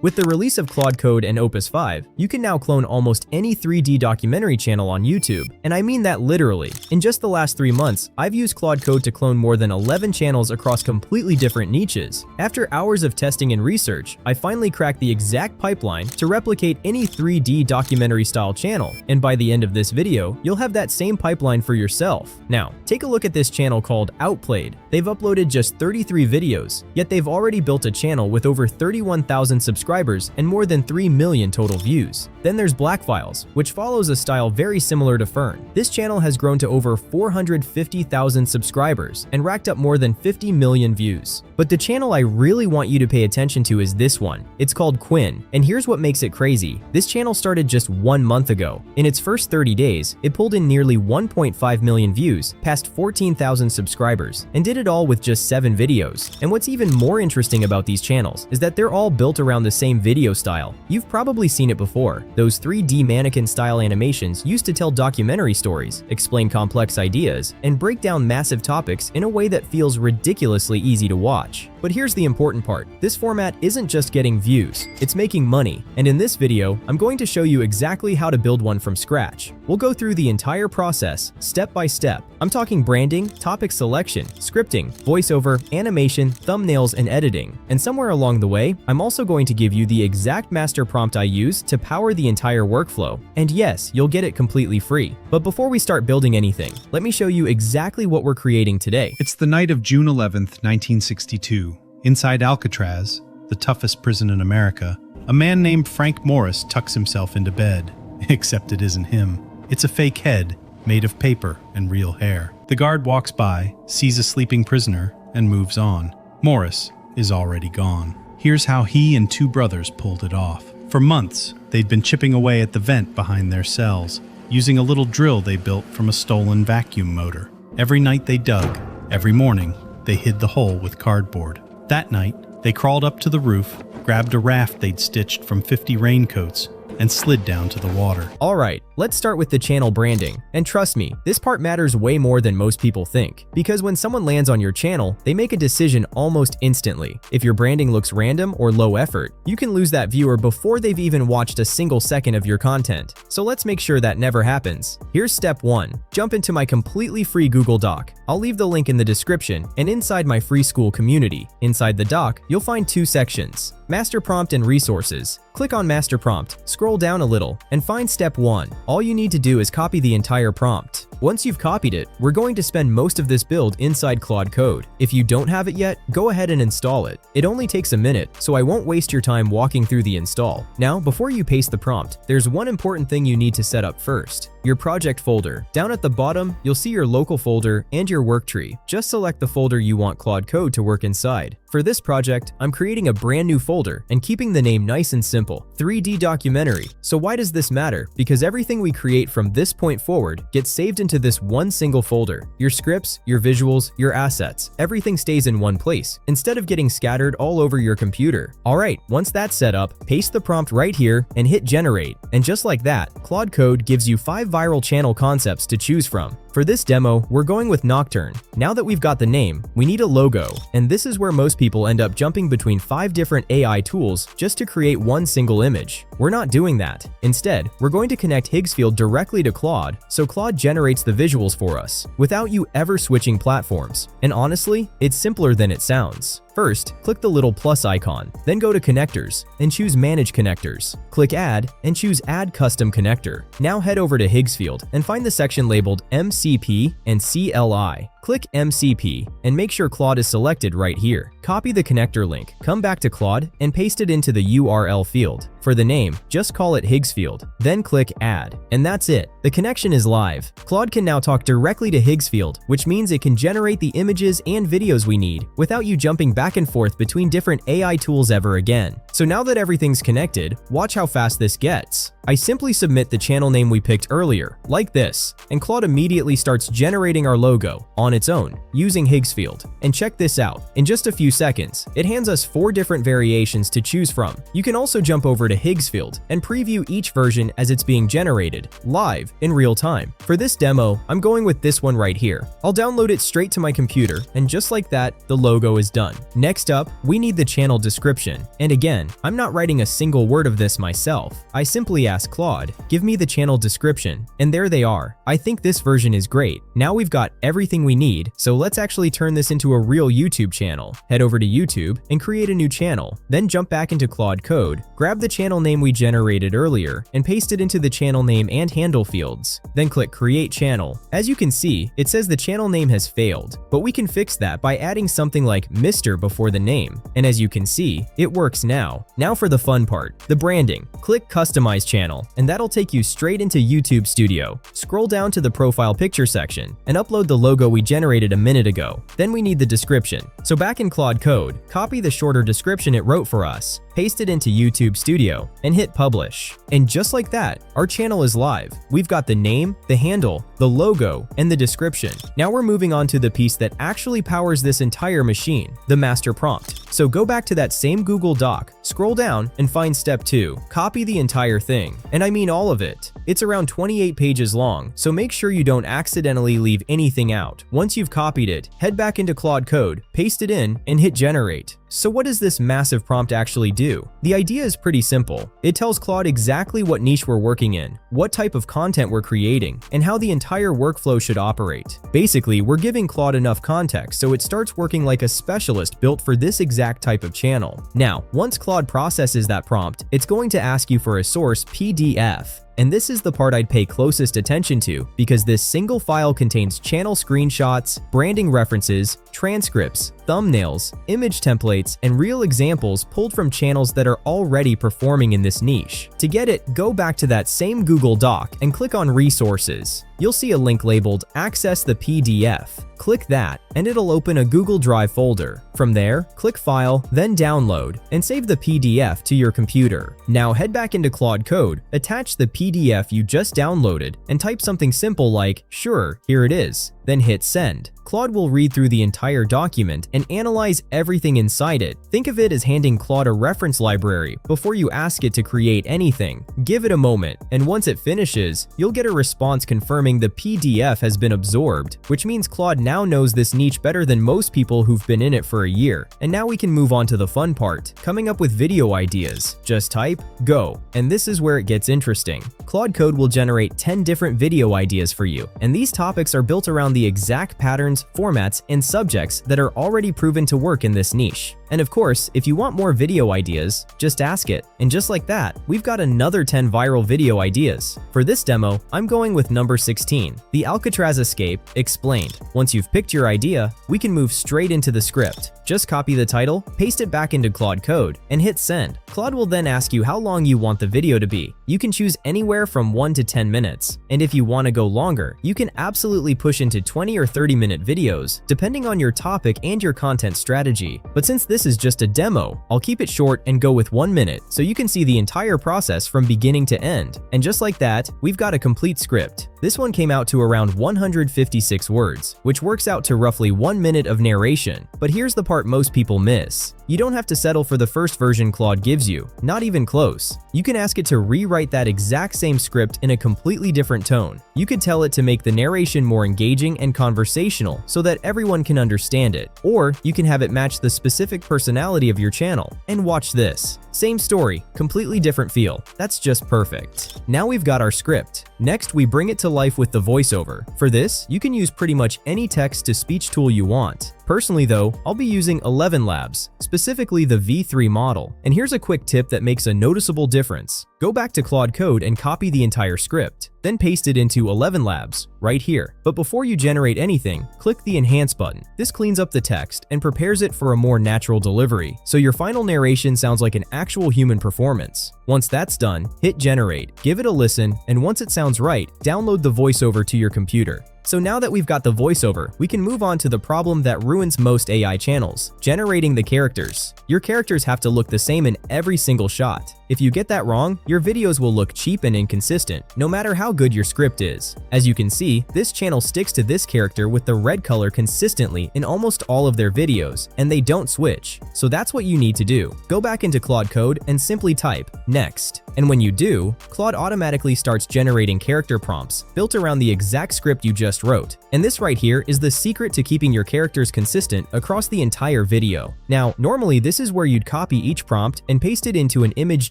With the release of Claude Code and Opus 5, you can now clone almost any 3D documentary channel on YouTube, and I mean that literally. In just the last 3 months, I've used Claude Code to clone more than 11 channels across completely different niches. After hours of testing and research, I finally cracked the exact pipeline to replicate any 3D documentary-style channel, and by the end of this video, you'll have that same pipeline for yourself. Now, take a look at this channel called Outplayed. They've uploaded just 33 videos, yet they've already built a channel with over 31,000 subscribers and more than 3 million total views. Then there's Black Files, which follows a style very similar to Fern. This channel has grown to over 450,000 subscribers and racked up more than 50 million views. But the channel I really want you to pay attention to is this one. It's called Quinn, and here's what makes it crazy. This channel started just 1 month ago. In its first 30 days, it pulled in nearly 1.5 million views, past 14,000 subscribers, and did it all with just 7 videos. And what's even more interesting about these channels is that they're all built around the same video style. You've probably seen it before. Those 3D mannequin-style animations used to tell documentary stories, explain complex ideas, and break down massive topics in a way that feels ridiculously easy to watch. But here's the important part. This format isn't just getting views, it's making money. And in this video, I'm going to show you exactly how to build one from scratch. We'll go through the entire process, step by step. I'm talking branding, topic selection, scripting, voiceover, animation, thumbnails, and editing. And somewhere along the way, I'm also going to give you the exact master prompt I use to power the entire workflow. And yes, you'll get it completely free. But before we start building anything, let me show you exactly what we're creating today. It's the night of June 11th, 1962. Inside Alcatraz, the toughest prison in America, a man named Frank Morris tucks himself into bed. Except it isn't him. It's a fake head, made of paper and real hair. The guard walks by, sees a sleeping prisoner, and moves on. Morris is already gone. Here's how he and 2 brothers pulled it off. For months, they'd been chipping away at the vent behind their cells, using a little drill they built from a stolen vacuum motor. Every night they dug. Every morning, they hid the hole with cardboard. That night, they crawled up to the roof, grabbed a raft they'd stitched from 50 raincoats, and slid down to the water. Alright, let's start with the channel branding. And trust me, this part matters way more than most people think. Because when someone lands on your channel, they make a decision almost instantly. If your branding looks random or low effort, you can lose that viewer before they've even watched a single second of your content. So let's make sure that never happens. Here's step 1. Jump into my completely free Google Doc. I'll leave the link in the description and inside my free school community. Inside the doc, you'll find 2 sections. Master Prompt and Resources. Click on Master Prompt, scroll down a little, and find step 1. All you need to do is copy the entire prompt. Once you've copied it, we're going to spend most of this build inside Claude Code. If you don't have it yet, go ahead and install it. It only takes a minute, so I won't waste your time walking through the install. Now, before you paste the prompt, there's one important thing you need to set up first. Your project folder. Down at the bottom, you'll see your local folder and your work tree. Just select the folder you want Claude Code to work inside. For this project, I'm creating a brand new folder and keeping the name nice and simple, 3D Documentary. So why does this matter? Because everything we create from this point forward gets saved into this one single folder. Your scripts, your visuals, your assets, everything stays in one place, instead of getting scattered all over your computer. Alright, once that's set up, paste the prompt right here and hit generate. And just like that, Claude Code gives you 5 viral channel concepts to choose from. For this demo, we're going with Nocturne. Now that we've got the name, we need a logo, and this is where most people end up jumping between 5 different AI tools just to create one single image. We're not doing that. Instead, we're going to connect Higgsfield directly to Claude, so Claude generates the visuals for us, without you ever switching platforms. And honestly, it's simpler than it sounds. First, click the little plus icon, then go to Connectors and choose Manage Connectors. Click Add and choose Add Custom Connector. Now head over to Higgsfield and find the section labeled MCP and CLI. Click MCP and make sure Claude is selected right here. Copy the connector link, come back to Claude, and paste it into the URL field. For the name, just call it Higgsfield, then click Add. And that's it. The connection is live. Claude can now talk directly to Higgsfield, which means it can generate the images and videos we need without you jumping back and forth between different AI tools ever again. So now that everything's connected, watch how fast this gets. I simply submit the channel name we picked earlier, like this, and Claude immediately starts generating our logo on on its own, using Higgsfield. And check this out, in just a few seconds, it hands us 4 different variations to choose from. You can also jump over to Higgsfield and preview each version as it's being generated, live, in real time. For this demo, I'm going with this one right here. I'll download it straight to my computer, and just like that, the logo is done. Next up, we need the channel description. And again, I'm not writing a single word of this myself. I simply ask Claude, give me the channel description, and there they are. I think this version is great. Now we've got everything we need, so let's actually turn this into a real YouTube channel. Head over to YouTube and create a new channel, then jump back into Claude Code, grab the channel name we generated earlier, and paste it into the channel name and handle fields. Then click Create Channel. As you can see, it says the channel name has failed, but we can fix that by adding something like Mr. before the name. And as you can see, it works now. Now for the fun part, the branding. Click Customize Channel, and that'll take you straight into YouTube Studio. Scroll down to the profile picture section and upload the logo we generated a minute ago. Then we need the description. So back in Claude Code, copy the shorter description it wrote for us, paste it into YouTube Studio, and hit Publish. And just like that, our channel is live. We've got the name, the handle, the logo, and the description. Now we're moving on to the piece that actually powers this entire machine, the master prompt. So go back to that same Google Doc, scroll down, and find step 2. Copy the entire thing. And I mean all of it. It's around 28 pages long, so make sure you don't accidentally leave anything out. Once you've copied it, head back into Claude Code, paste it in, and hit Generate. So what does this massive prompt actually do? The idea is pretty simple. It tells Claude exactly what niche we're working in, what type of content we're creating, and how the entire workflow should operate. Basically, we're giving Claude enough context so it starts working like a specialist built for this exact type of channel. Now, once Claude processes that prompt, it's going to ask you for a source PDF. And this is the part I'd pay closest attention to because this single file contains channel screenshots, branding references, transcripts, thumbnails, image templates, and real examples pulled from channels that are already performing in this niche. To get it, go back to that same Google Doc and click on Resources. You'll see a link labeled Access the PDF. Click that, and it'll open a Google Drive folder. From there, click File, then Download, and save the PDF to your computer. Now head back into Claude Code, attach the PDF you just downloaded, and type something simple like, "Sure, here it is." Then hit Send. Claude will read through the entire document and analyze everything inside it. Think of it as handing Claude a reference library before you ask it to create anything. Give it a moment, and once it finishes, you'll get a response confirming the PDF has been absorbed, which means Claude now knows this niche better than most people who've been in it for a year. And now we can move on to the fun part, coming up with video ideas. Just type, go, and this is where it gets interesting. Claude Code will generate 10 different video ideas for you, and these topics are built around the exact patterns, formats, and subjects that are already proven to work in this niche. And of course, if you want more video ideas, just ask it. And just like that, we've got another 10 viral video ideas. For this demo, I'm going with number 16, the Alcatraz escape explained. Once you've picked your idea, we can move straight into the script. Just copy the title, paste it back into Claude Code, and hit send. Claude will then ask you how long you want the video to be. You can choose anywhere from 1 to 10 minutes. And if you want to go longer, you can absolutely push into 20 or 30-minute videos, depending on your topic and your content strategy. But since this is just a demo, I'll keep it short and go with 1 minute so you can see the entire process from beginning to end. And just like that, we've got a complete script. This one came out to around 156 words, which works out to roughly 1 minute of narration. But here's the part most people miss. You don't have to settle for the first version Claude gives you, not even close. You can ask it to rewrite that exact same script in a completely different tone. You could tell it to make the narration more engaging and conversational so that everyone can understand it. Or you can have it match the specific personality of your channel. And watch this. Same story, completely different feel. That's just perfect. Now we've got our script. Next, we bring it to life with the voiceover. For this, you can use pretty much any text-to-speech tool you want. Personally though, I'll be using 11 Labs, specifically the V3 model. And here's a quick tip that makes a noticeable difference. Go back to Claude Code and copy the entire script, then paste it into 11 Labs, right here. But before you generate anything, click the Enhance button. This cleans up the text and prepares it for a more natural delivery, so your final narration sounds like an actual human performance. Once that's done, hit Generate, give it a listen, and once it sounds right, download the voiceover to your computer. So now that we've got the voiceover, we can move on to the problem that ruins most AI channels, generating the characters. Your characters have to look the same in every single shot. If you get that wrong, your videos will look cheap and inconsistent, no matter how good your script is. As you can see, this channel sticks to this character with the red color consistently in almost all of their videos, and they don't switch. So that's what you need to do. Go back into Claude Code and simply type next. And when you do, Claude automatically starts generating character prompts built around the exact script you just wrote. And this right here is the secret to keeping your characters consistent across the entire video. Now, normally this is where you'd copy each prompt and paste it into an image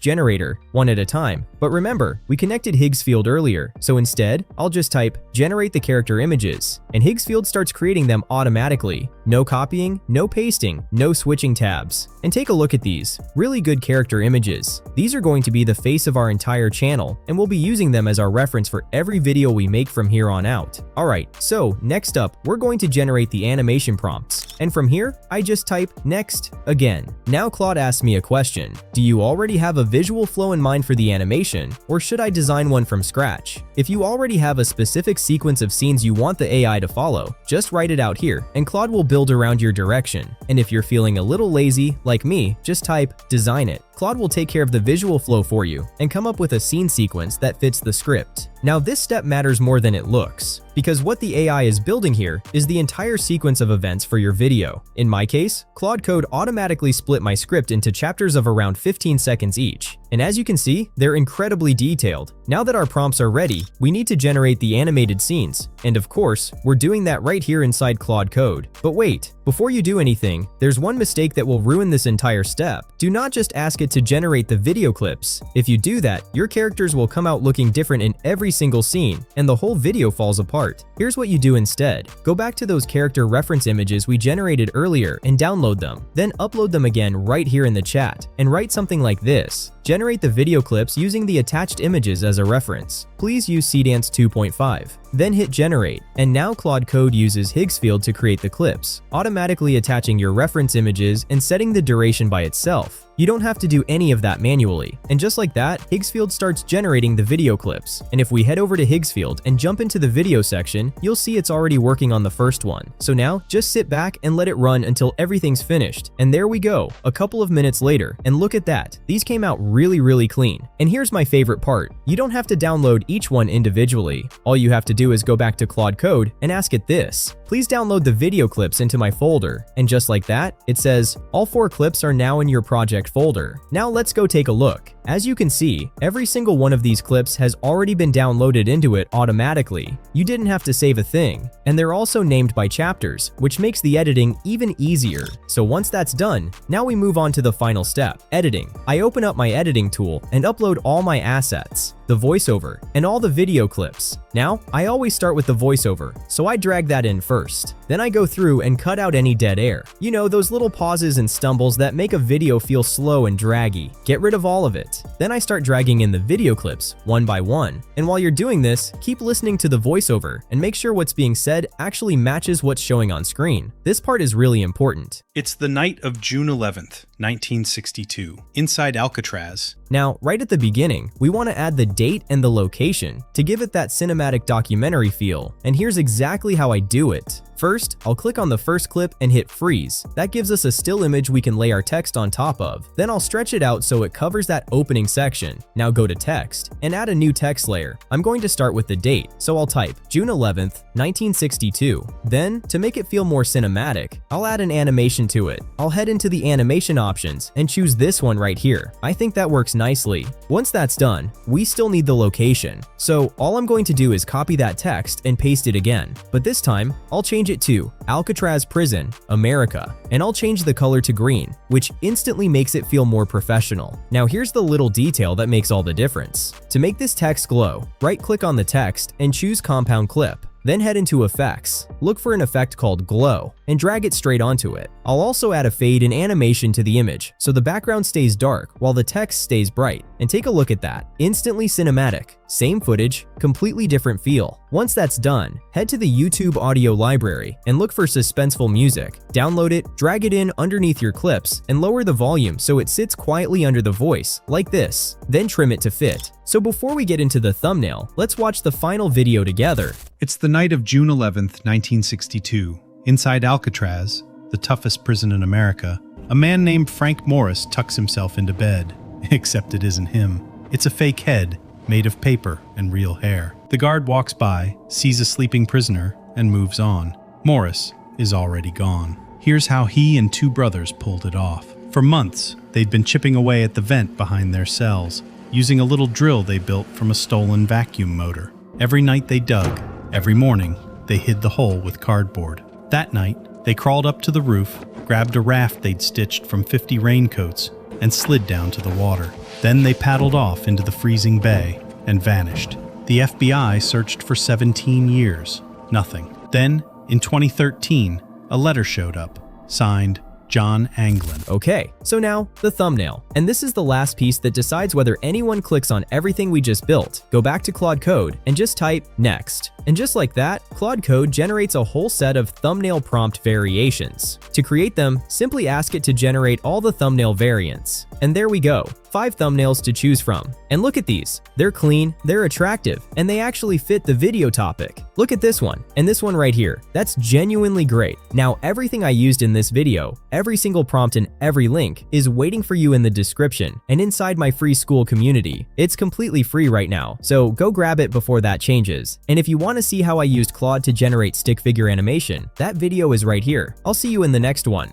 generator, one at a time. But remember, we connected Higgsfield earlier, so instead, I'll just type generate the character images, and Higgsfield starts creating them automatically. No copying, no pasting, no switching tabs. And take a look at these really good character images. These are going to be the face of our entire channel, and we'll be using them as our reference for every video we make from here on out. Alright, so next up, we're going to generate the animation prompts. And from here, I just type next again. Now Claude asks me a question. Do you already have a visual flow in mind for the animation, or should I design one from scratch? If you already have a specific sequence of scenes you want the AI to follow, just write it out here, and Claude will build around your direction. And if you're feeling a little lazy, like me, just type design it. Claude will take care of the visual flow for you and come up with a scene sequence that fits the script. Now this step matters more than it looks, because what the AI is building here is the entire sequence of events for your video. In my case, Claude Code automatically split my script into chapters of around 15 seconds each. And as you can see, they're incredibly detailed. Now that our prompts are ready, we need to generate the animated scenes. And of course, we're doing that right here inside Claude Code. But wait, before you do anything, there's one mistake that will ruin this entire step. Do not just ask it to generate the video clips. If you do that, your characters will come out looking different in every single scene, and the whole video falls apart. Here's what you do instead. Go back to those character reference images we generated earlier and download them. Then upload them again right here in the chat, and write something like this. Generate the video clips using the attached images as a reference. Please use Saidox 2.5. Then hit generate, and now Claude Code uses Higgsfield to create the clips, automatically attaching your reference images and setting the duration by itself. You don't have to do any of that manually. And just like that, Higgsfield starts generating the video clips. And if we head over to Higgsfield and jump into the video section, you'll see it's already working on the first one. So now, just sit back and let it run until everything's finished. And there we go, a couple of minutes later, and look at that. These came out really clean. And here's my favorite part. You don't have to download each one individually. All you have to do is go back to Claude Code and ask it this. Please download the video clips into my folder. And just like that, it says, all 4 clips are now in your project folder. Now let's go take a look. As you can see, every single one of these clips has already been downloaded into it automatically. You didn't have to save a thing. And they're also named by chapters, which makes the editing even easier. So once that's done, now we move on to the final step, editing. I open up my editing tool and upload all my assets, the voiceover, and all the video clips. Now, I always start with the voiceover, so I drag that in first. Then I go through and cut out any dead air. You know, those little pauses and stumbles that make a video feel slow and draggy. Get rid of all of it. Then I start dragging in the video clips, one by one. And while you're doing this, keep listening to the voiceover and make sure what's being said actually matches what's showing on screen. This part is really important. It's the night of June 11th, 1962, inside Alcatraz. Now, right at the beginning, we want to add the date and the location to give it that cinematic documentary feel, and here's exactly how I do it. First, I'll click on the first clip and hit freeze. That gives us a still image we can lay our text on top of. Then I'll stretch it out so it covers that opening section. Now go to text and add a new text layer. I'm going to start with the date, so I'll type June 11th, 1962. Then, to make it feel more cinematic, I'll add an animation to it. I'll head into the animation options and choose this one right here. I think that works nicely. Once that's done, we still need the location. So all I'm going to do is copy that text and paste it again. But this time, I'll change it to Alcatraz Prison, America, and I'll change the color to green, which instantly makes it feel more professional. Now here's the little detail that makes all the difference. To make this text glow, right-click on the text and choose Compound Clip. Then head into Effects, look for an effect called Glow, and drag it straight onto it. I'll also add a fade and animation to the image, so the background stays dark while the text stays bright. And take a look at that. Instantly cinematic. Same footage, completely different feel. Once that's done, head to the YouTube audio library and look for suspenseful music. Download it, drag it in underneath your clips, and lower the volume so it sits quietly under the voice, like this. Then trim it to fit. So before we get into the thumbnail, let's watch the final video together. It's the night of June 11th, 1962. Inside Alcatraz, the toughest prison in America, a man named Frank Morris tucks himself into bed. except it isn't him. It's a fake head made of paper and real hair. The guard walks by, sees a sleeping prisoner, and moves on. Morris is already gone. Here's how he and two brothers pulled it off. For months, they'd been chipping away at the vent behind their cells, using a little drill they built from a stolen vacuum motor. Every night they dug. Every morning, they hid the hole with cardboard. That night, they crawled up to the roof, grabbed a raft they'd stitched from 50 raincoats, and slid down to the water. Then they paddled off into the freezing bay and vanished. The FBI searched for 17 years. Nothing. Then, in 2013, a letter showed up, signed John Anglin. Okay, so now the thumbnail. And this is the last piece that decides whether anyone clicks on everything we just built. Go back to Claude Code and just type next. And just like that, Claude Code generates a whole set of thumbnail prompt variations. To create them, simply ask it to generate all the thumbnail variants. And there we go, 5 thumbnails to choose from. And look at these. They're clean, they're attractive, and they actually fit the video topic. Look at this one, and this one right here. That's genuinely great. Now, everything I used in this video, every single prompt and every link, is waiting for you in the description and inside my free school community. It's completely free right now, so go grab it before that changes. And if you want to see how I used Claude to generate stick figure animation, that video is right here. I'll see you in the next one.